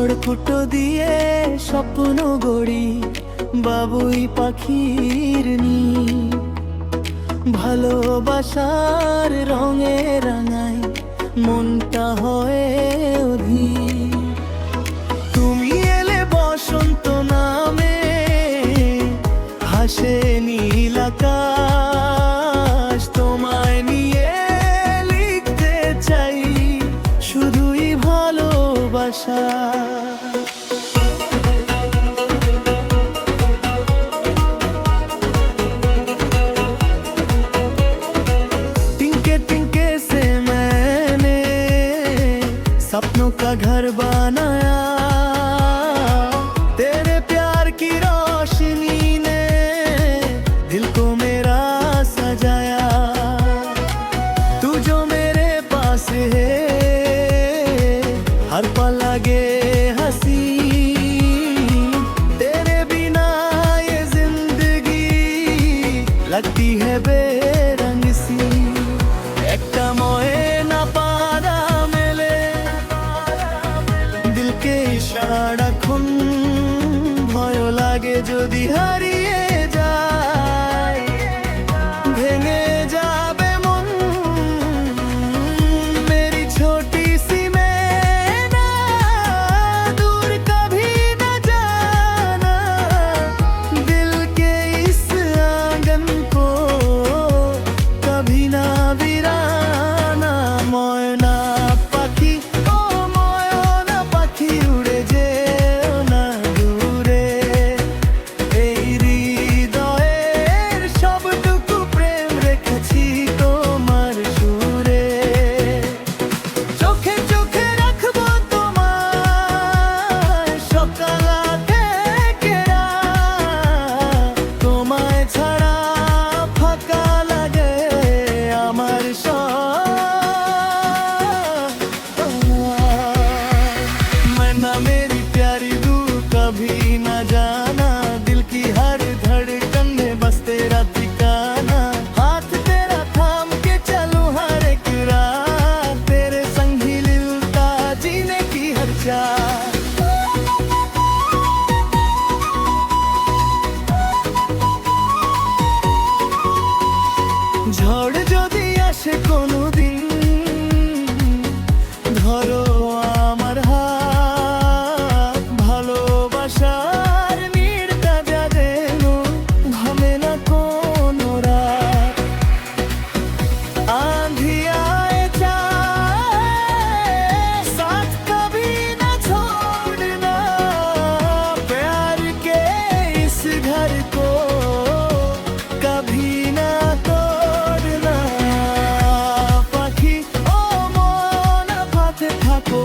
খড়কুটো দিয়ে স্বপ্ন গড়ি বাবুই পাখির নি, ভালোবাসার রঙে রাঙাই মনটা হয় অধীর। তুমি এলে বসন্ত নামে হাসে নীল আকাশ, তোমায় নিয়ে লিখতে চাই শুধুই ভালোবাসা। सपनों का घर बनाया, तेरे प्यार की रोशनी ने दिल को मेरा सजाया। तू जो मेरे पास है हर पल लगे हंसी, तेरे बिना ये जिंदगी लगती है बेरंग सी। একটা ময়না পারা সারাক্ষণ ভয় লাগে যদি হারিয়ে যায়, ভেঙে যাবে মন। মেরি ছোটি সি मैना दूर कभी न जाना, दिल के इस आंगन को कभी ना वीराना। ময়না পাখি ও ময়না পাখি উড়ে যেও না দূরে, এই হৃদয়ের সবটুকু প্রেম রেখেছি তোমার সুরে। চোখে চোখে রাখবো তোমায় সকাল থেকে রাত, তোমায় ছাড়া ফাঁকা লাগে আমার সব। मेरी प्यारी दूर कभी न जाना, दिल की हर धड़कन में बस तेरा ठिकाना। हाथ तेरा थाम के चलूं हर एक रात, तेरे संग ही लिलता जीने की हर चाह। ঝড় যদি আসে কোনো দিন ধরো আমার হাত, ভালোবাসার নীড়টা যেন ভাবে না কোনো রাত। आंधी आए चाहे साथ कभी ना छोड़ना, प्यार के इस घर को कभी ना तोड़ना। पाखी ओ মন পাথে থাকো